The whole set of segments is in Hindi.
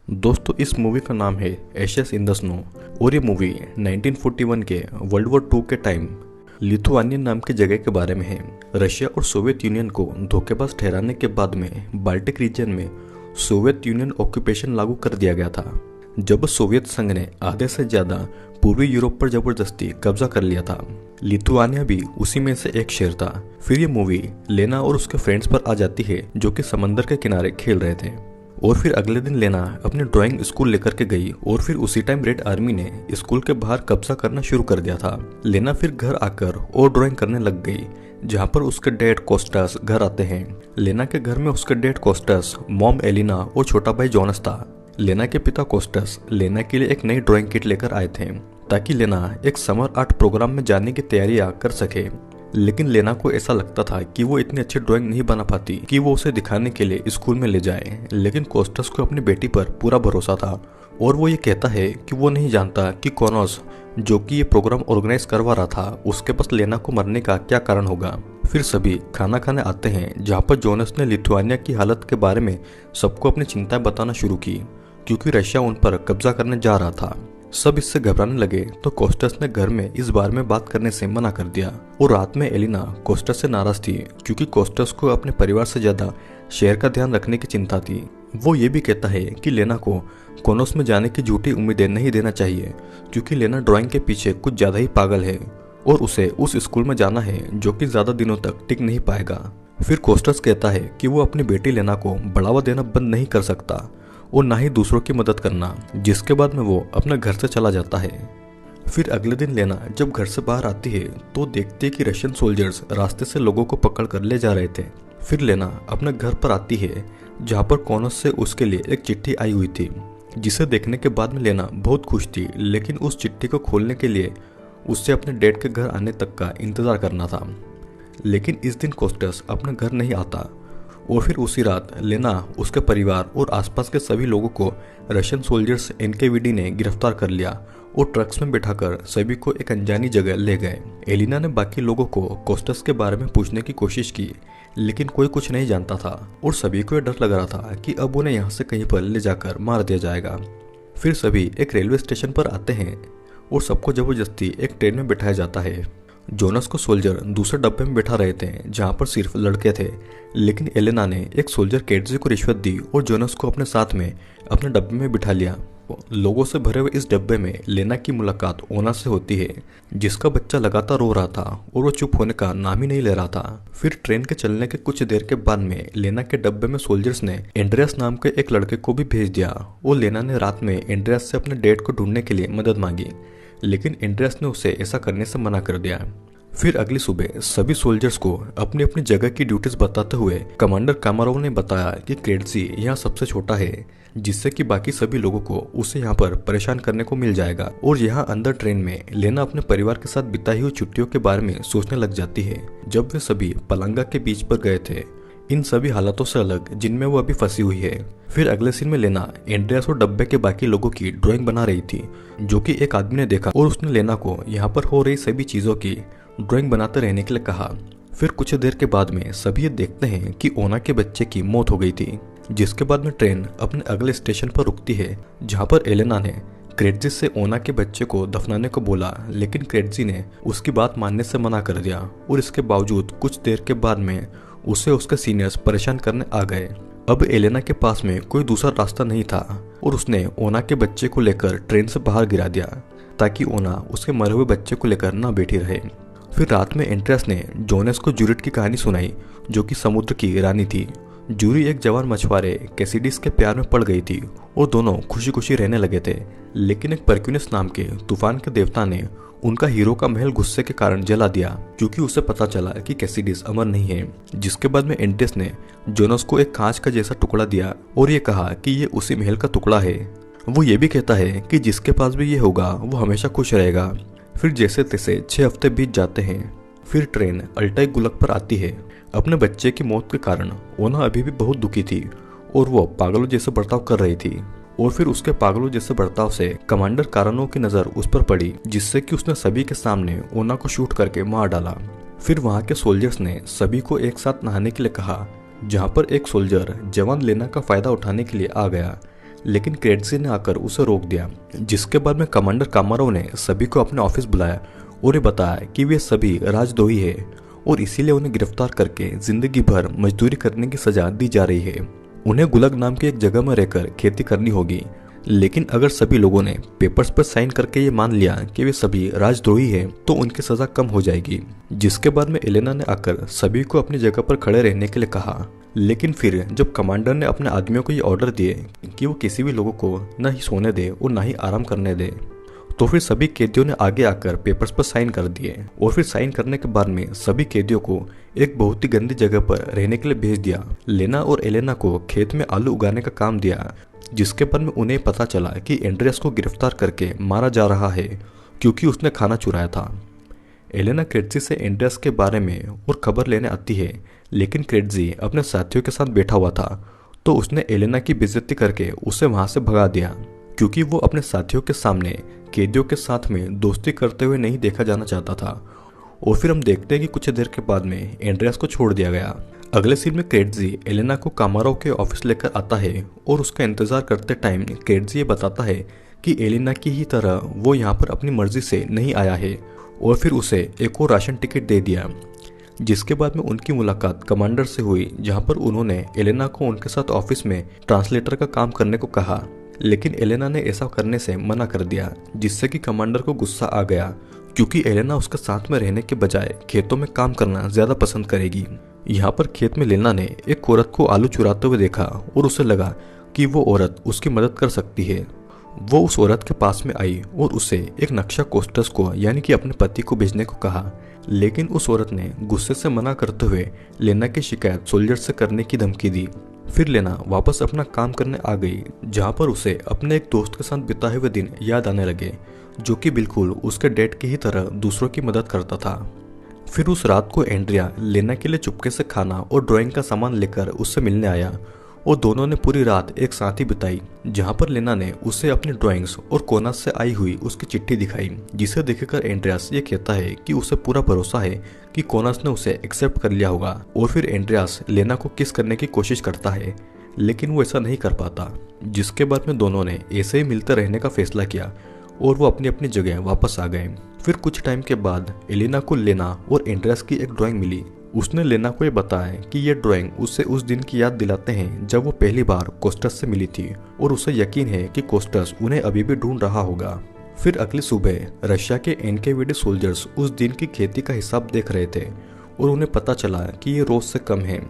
दोस्तों इस मूवी का नाम है एशेस इन द स्नो और ये मूवी 1941 के वर्ल्ड वॉर 2 के टाइम लिथुआनियन नाम की जगह के बारे में है। रशिया और सोवियत यूनियन को धोखेबाज ठहराने के बाद में बाल्टिक रीजन में सोवियत यूनियन ऑक्यूपेशन लागू कर दिया गया था, जब सोवियत संघ ने आधे से ज्यादा पूर्वी यूरोप पर जबरदस्ती कब्जा कर लिया था। लिथुआनिया भी उसी में से एक शहर था। फिर ये मूवी लेना और उसके फ्रेंड्स पर आ जाती है जो कि समंदर के किनारे खेल रहे थे। और फिर अगले दिन लेना अपने ड्राइंग स्कूल लेकर के गई और फिर उसी टाइम रेड आर्मी ने स्कूल के बाहर कब्जा करना शुरू कर दिया था। लेना फिर घर आकर और ड्राइंग करने लग गई, जहाँ पर उसके डैड कोस्टास घर आते हैं। लेना के घर में उसके डैड कोस्टास, मॉम एलिना और छोटा भाई जोनस था। लेना के पिता कोस्टास लेना के लिए एक नई ड्राइंग किट लेकर आए थे ताकि लेना एक समर आर्ट प्रोग्राम में जाने की तैयारियां कर सके। लेकिन लेना को ऐसा लगता था कि वो इतनी अच्छी ड्राइंग नहीं बना पाती कि वो उसे दिखाने के लिए स्कूल में ले जाए। लेकिन कोस्टस को अपनी बेटी पर पूरा भरोसा था और वो ये कहता है कि वो नहीं जानता कि कॉनोस जो कि ये प्रोग्राम ऑर्गेनाइज करवा रहा था उसके पास लेना को मरने का क्या कारण होगा। फिर सभी खाना खाने आते हैं, जहाँ पर जोनस ने लिथुआनिया की हालत के बारे में सबको अपनी चिंताएं बताना शुरू की क्योंकि रशिया उन पर कब्जा करने जा रहा था। सब इससे घबराने लगे तो कोस्टस ने घर में इस बारे में बात करने से मना कर दिया। और रात में एलिना कोस्टस से नाराज थी क्योंकि कोस्टस को अपने परिवार से ज्यादा शहर का ध्यान रखने की चिंता थी। वो ये भी कहता है कि लेना को कोनोस में जाने की झूठी उम्मीदें नहीं देना चाहिए क्योंकि लेना ड्राइंग के पीछे कुछ ज्यादा ही पागल है और उसे उस स्कूल में जाना है जो कि ज्यादा दिनों तक टिक नहीं पाएगा। फिर कोस्टस कहता है कि वो अपनी बेटी लेना को बढ़ावा देना बंद नहीं कर सकता और ना ही दूसरों की मदद करना, जिसके बाद में वो अपने घर से चला जाता है। फिर अगले दिन लेना जब घर से बाहर आती है तो देखती है कि रशियन सोल्जर्स रास्ते से लोगों को पकड़ कर ले जा रहे थे। फिर लेना अपने घर पर आती है जहाँ पर कॉनस से उसके लिए एक चिट्ठी आई हुई थी, जिसे देखने के बाद में लेना बहुत खुश थी। लेकिन उस चिट्ठी को खोलने के लिए उससे अपने डैड के घर आने तक का इंतजार करना था। लेकिन इस दिन कोस्टस अपने घर नहीं आता और फिर उसी रात लेना, उसके परिवार और आसपास के सभी लोगों को रशियन सोल्जर्स एनकेवीडी ने गिरफ्तार कर लिया और ट्रक्स में बिठाकर सभी को एक अनजानी जगह ले गए। एलिना ने बाकी लोगों को कोस्टस के बारे में पूछने की कोशिश की, लेकिन कोई कुछ नहीं जानता था और सभी को डर लग रहा था कि अब उन्हें यहाँ से कहीं पर ले जाकर मार दिया जाएगा। फिर सभी एक रेलवे स्टेशन पर आते हैं और सबको जबरदस्ती एक ट्रेन में बिठाया जाता है। जोनस को सोल्जर दूसरे डब्बे में बैठा रहे थे जहाँ पर सिर्फ लड़के थे, लेकिन एलेना ने एक सोल्जर केटजी को रिश्वत दी और जोनस को अपने साथ में अपने डब्बे में बिठा लिया। लोगों से भरे हुए इस डब्बे में लेना की मुलाकात ओना से होती है, जिसका बच्चा लगातार रो रहा था और वो चुप होने का नाम ही नहीं ले रहा था। फिर ट्रेन के चलने के कुछ देर के बाद में लेना के डब्बे में सोल्जर्स ने एंड्रियास नाम के एक लड़के को भी भेज दिया और लेना ने रात में एंड्रियास से अपने डैड को ढूंढने के लिए मदद मांगी, लेकिन एंड्रियास ने उसे ऐसा करने से मना कर दिया। फिर अगली सुबह सभी सोल्जर्स को अपनी अपनी जगह की ड्यूटीज बताते हुए कमांडर कामारोव ने बताया कि क्रेडजी यहाँ सबसे छोटा है, जिससे कि बाकी सभी लोगों को उसे यहाँ पर परेशान करने को मिल जाएगा। और यहाँ अंदर ट्रेन में लेना अपने परिवार के साथ बिताई हुई छुट्टियों के बारे में सोचने लग जाती है जब वे सभी पलंगा के बीच पर गए थे, इन सभी हालातों से अलग जिनमें वो अभी फंसी हुई है। फिर अगले सीन में लेना एंड्रियास और डब्बे के बाकी लोगों की ड्राइंग बना रही थी, जो कि एक आदमी ने देखा और उसने लेना को यहाँ पर हो रही सभी चीजों की ड्राइंग बनाते रहने के लिए कहा। फिर कुछ देर के बाद में सभी ये देखते हैं कि ओना के बच्चे की मौत हो गई थी, जिसके बाद में ट्रेन अपने अगले स्टेशन पर रुकती है जहाँ पर एलेना ने क्रेडजी से ओना के बच्चे को दफनाने को बोला, लेकिन क्रेडजी ने उसकी बात मानने से मना कर दिया और इसके बावजूद कुछ देर के बाद में उसे उसके सीनियर्स परेशान करने आ गए। अब एलेना के पास में कोई दूसरा रास्ता नहीं था और उसने ओना के बच्चे को लेकर ट्रेन से बाहर गिरा दिया ताकि ओना उसके मरे हुए बच्चे को लेकर ना बैठी रहे। फिर रात में एंड्रियास ने जोनस को जूरिट की कहानी सुनाई, जो कि समुद्र की रानी थी। जूरी एक जवान मछुआरे कैसिडिस के प्यार में पड़ गई थी और दोनों खुशी खुशी रहने लगे थे। लेकिन एक परक्यूनस नाम के तूफान के देवता ने उनका हीरो का महल गुस्से के कारण जला दिया क्योंकि उसे पता चला कि कैसिडिस अमर नहीं है। जिसके बाद में एंड्रियास ने जोनस को एक कांच का जैसा टुकड़ा दिया और ये कहा कि ये उसी महल का टुकड़ा है। वो ये भी कहता है कि जिसके पास भी ये होगा वो हमेशा खुश रहेगा। फिर जैसे तैसे 6 हफ्ते बीत जाते हैं। फिर ट्रेन अल्टाई गुलक पर आती है। अपने बच्चे की मौत के कारण ओना अभी भी बहुत दुखी थी और वो पागलों जैसे बर्ताव कर रही थी। और फिर उसके पागलों जैसे बर्ताव से कमांडर कारानो की नजर उस पर पड़ी, जिससे कि उसने सभी के सामने ओना को शूट करके मार डाला। फिर वहां के सोल्जर्स ने सभी को एक साथ नहाने के लिए कहा, जहां पर एक सोल्जर जवान लेना का फायदा उठाने के लिए आ गया, लेकिन क्रेटजी ने आकर उसे रोक दिया। जिसके बाद में कमांडर कामारोव ने सभी को अपने ऑफिस बुलाया और ये बताया कि वे सभी राजद्रोही है और इसीलिए उन्हें गिरफ्तार करके जिंदगी भर मजदूरी करने की सजा दी जा रही है। उन्हें गुलग नाम की एक जगह में रहकर खेती करनी होगी, लेकिन अगर सभी लोगों ने पेपर्स पर साइन करके ये मान लिया कि वे सभी राजद्रोही हैं तो उनकी सजा कम हो जाएगी। जिसके बाद में एलेना ने आकर सभी को अपनी जगह पर खड़े रहने के लिए कहा, लेकिन फिर जब कमांडर ने अपने आदमियों को ये ऑर्डर दिए कि वो किसी भी लोगों को न ही सोने दे और न ही आराम करने दे, तो फिर सभी कैदियों ने आगे आकर पेपर्स पर साइन कर दिए और फिर साइन करने के बाद में सभी कैदियों को एक बहुत ही गंदी जगह पर रहने के लिए भेज दिया। लेना और एलेना को खेत में आलू उगाने का काम दिया। जिसके बाद में उन्हें पता चला कि एंड्रियास को गिरफ्तार करके मारा जा रहा है क्योंकि उसने खाना चुराया था। एलेना क्रेटजी से एंड्रियास के बारे में और खबर लेने आती है, लेकिन क्रेटजी अपने साथियों के साथ बैठा हुआ था तो उसने एलेना की बेइज्जती करके उसे वहां से भगा दिया क्योंकि वो अपने साथियों के सामने कैदियों के साथ में दोस्ती करते हुए नहीं देखा जाना चाहता था। और फिर हम देखते हैं कि कुछ देर के बाद में एंड्रियास को छोड़ दिया गया। अगले सीन में क्रेटजी एलेना को कामारोव के ऑफिस लेकर आता है और उसका इंतजार करते टाइम क्रेटजी ये बताता है कि एलेना की ही तरह वो यहाँ पर अपनी मर्जी से नहीं आया है और फिर उसे एक और राशन टिकट दे दिया। जिसके बाद में उनकी मुलाकात कमांडर से हुई, जहाँ पर उन्होंने एलेना को उनके साथ ऑफिस में ट्रांसलेटर का काम करने को कहा, लेकिन एलेना ने ऐसा करने से मना कर दिया, जिससे कि कमांडर को गुस्सा आ गया क्योंकि एलेना उसके साथ में रहने के बजाय खेतों में काम करना ज्यादा पसंद करेगी। यहाँ पर खेत में लेना ने एक औरत को आलू चुराते हुए देखा और उसे लगा कि वो औरत उसकी मदद कर सकती है। वो उस औरत के पास में आई और उसे एक नक्शा कोस्टस को यानी कि अपने पति को भेजने को कहा, लेकिन उस औरत ने गुस्से से मना करते हुए लेना की शिकायत सोल्जर से करने की धमकी दी। फिर लेना वापस अपना काम करने आ गई, जहाँ पर उसे अपने एक दोस्त के साथ बिताए हुए दिन याद आने लगे जो कि बिल्कुल उसके डैड की ही तरह दूसरों की मदद करता था। फिर उस रात को एंड्रिया लेना के लिए चुपके से खाना और ड्राइंग का सामान लेकर उससे मिलने आया और दोनों ने पूरी रात एक साथ ही बिताई, जहाँ पर लेना ने उसे अपनी ड्राइंग्स और कोनास से आई हुई उसकी चिट्ठी दिखाई, जिसे देखकर एंड्रियास ये कहता है कि उसे पूरा भरोसा है कि कोनास ने उसे एक्सेप्ट कर लिया होगा। और फिर एंड्रियास लेना को किस करने की कोशिश करता है, लेकिन वो ऐसा नहीं कर पाता। जिसके बाद में दोनों ने ऐसे ही मिलते रहने का फैसला किया और वो अपनी अपनी जगह वापस आ गए। फिर कुछ टाइम के बाद एलेना को लेना और एंड्रियास की एक ड्राइंग मिली। उसने लेना को ये बताया कि ये ड्राइंग उससे उस दिन की याद दिलाते हैं जब वो पहली बार कोस्टस से मिली थी और उसे यकीन है कि कोस्टस उन्हें अभी भी ढूंढ रहा होगा। फिर अगली सुबह रशिया के एनकेवीडी सोल्जर्स उस दिन की खेती का हिसाब देख रहे थे और उन्हें पता चला कि ये रोज से कम है।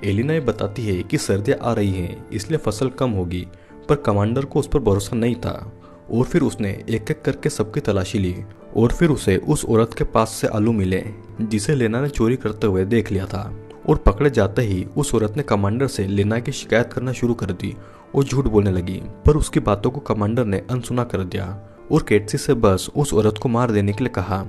एलिना ये बताती है कि सर्दियाँ आ रही हैं इसलिए फसल कम होगी, पर कमांडर को उस पर भरोसा नहीं था और फिर उसने एक एक करके सबकी तलाशी ली और फिर उसे उस औरत के पास से आलू मिले जिसे लेना ने चोरी करते हुए देख लिया था। और पकड़े जाते ही उस औरत ने कमांडर से लेना की शिकायत करना शुरू कर दी और झूठ बोलने लगी, पर उसकी बातों को कमांडर ने अनसुना कर दिया और कैटसी से बस उस औरत को मार देने के लिए कहा।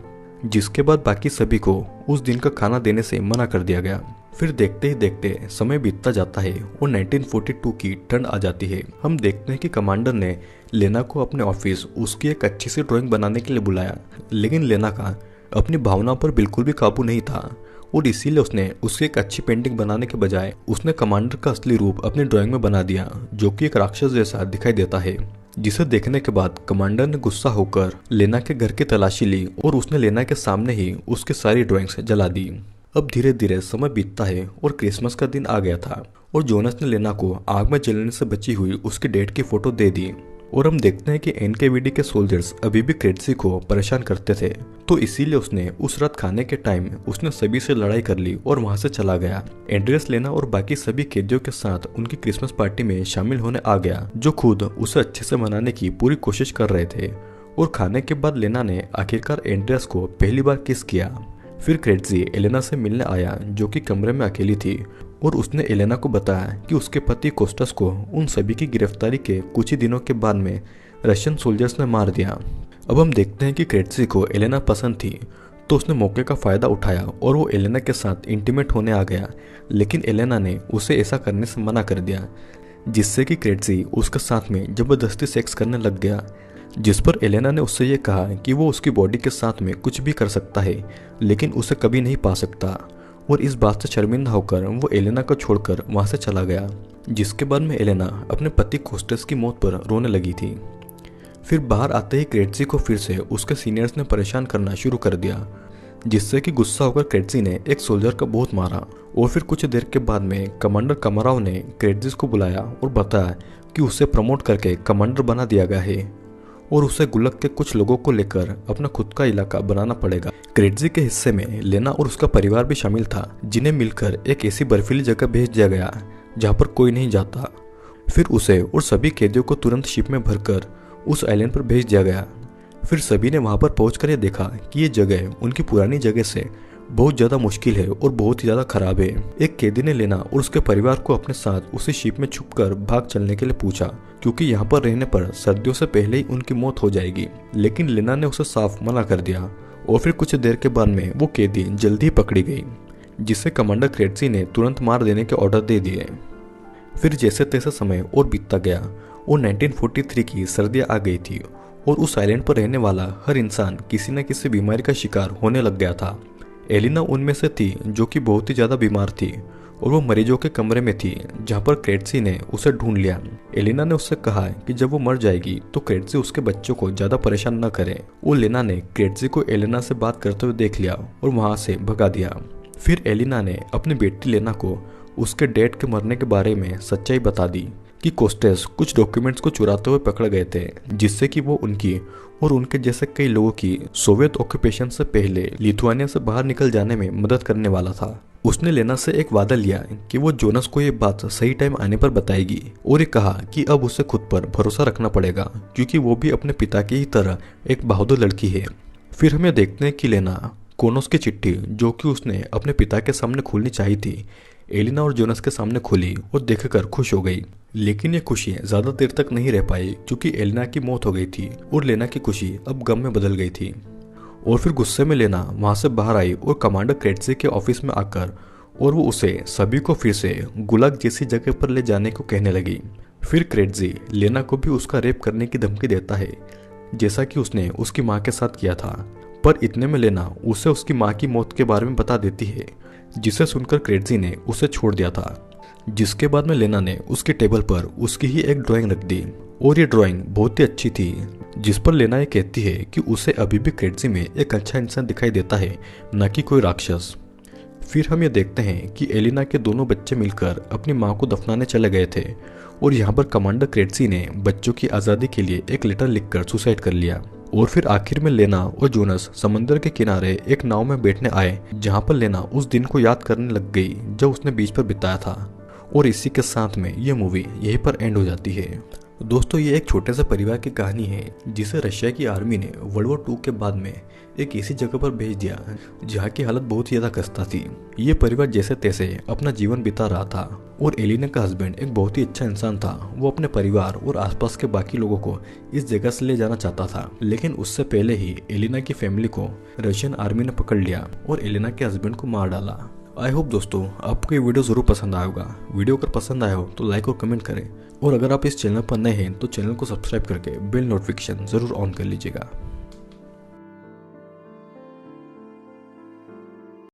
जिसके बाद बाकी सभी को उस दिन का खाना देने से मना कर दिया गया। फिर देखते ही देखते समय बीतता जाता है और 1942 की ठंड आ जाती है। हम देखते हैं कि कमांडर ने लेना को अपने ऑफिस उसकी एक अच्छी सी ड्राइंग बनाने के लिए बुलाया, लेकिन लेना का अपनी भावना पर बिल्कुल भी काबू नहीं था और इसीलिए उसने उसकी एक अच्छी पेंटिंग बनाने के बजाय उसने कमांडर का असली रूप अपनी ड्राइंग में बना दिया, जो कि एक राक्षस जैसा दिखाई देता है। जिसे देखने के बाद कमांडर ने गुस्सा होकर लेना के घर की तलाशी ली और उसने लेना के सामने ही उसकी सारी ड्राइंग्स जला दी। अब धीरे धीरे समय बीतता है और क्रिसमस का दिन आ गया था और जोनस ने लेना को आग में जलने से बची हुई उसकी डेट की फोटो दे दी। और हम देखते हैं कि एनकेवीडी के सोल्जर्स अभी भी क्रेटसी को परेशान करते थे, तो इसीलिए उसने उस रात खाने के टाइम उसने सभी से लड़ाई कर ली और वहां से चला गया। एंड्रियास लेना और बाकी सभी कैदियों के साथ उनकी क्रिसमस पार्टी में शामिल होने आ गया, जो खुद उसे अच्छे से मनाने की पूरी कोशिश कर रहे थे। और खाने के बाद लेना ने आखिरकार एंड्रियास को पहली बार किस किया। फिर क्रेटजी एलेना से मिलने आया, जो कि कमरे में अकेली थी, और उसने एलेना को बताया कि उसके पति कोस्टस को उन सभी की गिरफ्तारी के कुछ ही दिनों के बाद में रशियन सोल्जर्स ने मार दिया। अब हम देखते हैं कि क्रेटजी को एलेना पसंद थी, तो उसने मौके का फायदा उठाया और वो एलेना के साथ इंटीमेट होने आ गया, लेकिन एलेना ने उसे ऐसा करने से मना कर दिया, जिससे कि क्रेटजी उसके साथ में जबरदस्ती सेक्स करने लग गया। जिस पर एलेना ने उससे ये कहा कि वो उसकी बॉडी के साथ में कुछ भी कर सकता है, लेकिन उसे कभी नहीं पा सकता। और इस बात से शर्मिंदा होकर वो एलेना को छोड़कर वहां से चला गया। जिसके बाद में एलेना अपने पति कोस्टेस की मौत पर रोने लगी थी। फिर बाहर आते ही क्रेटजी को फिर से उसके सीनियर्स ने परेशान करना शुरू कर दिया, जिससे कि गुस्सा होकर क्रेटजी ने एक सोल्जर का बहुत मारा। और फिर कुछ देर के बाद में कमांडर कमाराव ने क्रेटजी को बुलाया और बताया कि उसे प्रमोट करके कमांडर बना दिया गया है और उसे गुल्लक के कुछ लोगों को लेकर अपना खुद का इलाका बनाना पड़ेगा। क्रेटजी के हिस्से में लेना और उसका परिवार भी शामिल था, जिन्हें मिलकर एक ऐसी बर्फीली जगह भेज दिया गया जहाँ पर कोई नहीं जाता। फिर उसे और सभी कैदियों को तुरंत शिप में भरकर उस आइलैंड पर भेज दिया गया। फिर सभी ने वहां पर पहुंचकर यह देखा कि ये जगह उनकी पुरानी जगह से बहुत ज़्यादा मुश्किल है और बहुत ही ज़्यादा खराब है। एक कैदी ने लेना और उसके परिवार को अपने साथ उसी शिप में छुपकर भाग चलने के लिए पूछा, क्योंकि यहाँ पर रहने पर सर्दियों से पहले ही उनकी मौत हो जाएगी। लेकिन लेना ने उसे साफ मना कर दिया और फिर कुछ देर के बाद में वो कैदी जल्दी ही पकड़ी गई, जिसे कमांडर क्रेटजी ने तुरंत मार देने के ऑर्डर दे दिए। फिर जैसे तैसे समय और बीतता गया और 1943 की सर्दियाँ आ गई थी और उस आइलैंड पर रहने वाला हर इंसान किसी न किसी बीमारी का शिकार होने लग गया था। एलिना उनमें से थी जो कि बहुत ही ज़्यादा बीमार थी और वो मरीजों के कमरे में थी, जहाँ पर क्रेटजी ने उसे ढूंढ लिया। एलिना ने उससे कहा कि जब वो मर जाएगी तो क्रेटजी उसके बच्चों को ज़्यादा परेशान न करे। और लेना ने क्रेटजी को एलिना से बात करते हुए देख लिया और वहाँ से भगा दिया। फिर एलिना ने अपनी बेटी लेना को उसके डैड के मरने के बारे में सच्चाई बता दी कि कोस्टेस कुछ डॉक्यूमेंट्स को चुराते हुए पकड़ गए थे, जिससे कि वो उनकी और उनके जैसे कई लोगों की सोवियत ऑक्यूपेशन से पहले लिथुआनिया से बाहर निकल जाने में मदद करने वाला था। उसने लेना से एक वादा लिया कि वो जोनस को ये बात सही टाइम आने पर बताएगी और ये कहा कि अब उसे खुद पर भरोसा रखना पड़ेगा, क्योंकि वो भी अपने पिता की ही तरह एक बहादुर लड़की है। फिर हमें देखते हैं कि लेना कोनोस की चिट्ठी, जो कि उसने अपने पिता के सामने खोलनी चाहिए थी, एलिना और जोनस के सामने खोली और देखकर खुश हो गई। लेकिन ये खुशी ज्यादा देर तक नहीं रह पाई, क्योंकि एलिना की मौत हो गई थी और लेना की खुशी अब गम में बदल गई थी। और फिर गुस्से में लेना वहां से बाहर आई और कमांडर क्रेटजी के ऑफिस में आकर और वो उसे सभी को फिर से गुलाग जैसी जगह पर ले जाने को कहने लगी। फिर क्रेटजी लेना को भी उसका रेप करने की धमकी देता है, जैसा कि उसने उसकी माँ के साथ किया था। पर इतने में लेना उसे उसकी माँ की मौत के बारे में बता देती है, जिसे सुनकर क्रेटजी ने उसे छोड़ दिया था। जिसके बाद में लेना ने उसकी टेबल पर उसकी ही एक ड्राइंग रख दी और ये ड्राइंग बहुत ही अच्छी थी, जिस पर लेना ये कहती है कि उसे अभी भी क्रेटजी में एक अच्छा इंसान दिखाई देता है, न कि कोई राक्षस। फिर हम ये देखते हैं कि एलिना के दोनों बच्चे मिलकर अपनी माँ को दफनाने चले गए थे और यहाँ पर कमांडर क्रेटजी ने बच्चों की आज़ादी के लिए एक लेटर लिखकर सुसाइड कर लिया। और फिर आखिर में लेना और जोनस समंदर के किनारे एक नाव में बैठने आए, जहाँ पर लेना उस दिन को याद करने लग गई जब उसने बीच पर बिताया था। और इसी के साथ में ये मूवी यहीं पर एंड हो जाती है। दोस्तों, ये एक छोटे से परिवार की कहानी है जिसे रशिया की आर्मी ने वर्ल्ड वॉर 2 के बाद में एक ऐसी जगह पर भेज दिया जहाँ की हालत बहुत ही ज़्यादा खस्ता थी। ये परिवार जैसे तैसे अपना जीवन बिता रहा था और एलिना का हस्बैंड एक बहुत ही अच्छा इंसान था। वो अपने परिवार और आसपास के बाकी लोगों को इस जगह से ले जाना चाहता था, लेकिन उससे पहले ही एलिना की फैमिली को रशियन आर्मी ने पकड़ लिया और एलिना के हस्बैंड को मार डाला। आई होप दोस्तों आपको ये वीडियो ज़रूर पसंद आया होगा। वीडियो अगर पसंद आया हो तो लाइक और कमेंट करें, और अगर आप इस चैनल पर नए हैं तो चैनल को सब्सक्राइब करके बेल नोटिफिकेशन ज़रूर ऑन कर लीजिएगा।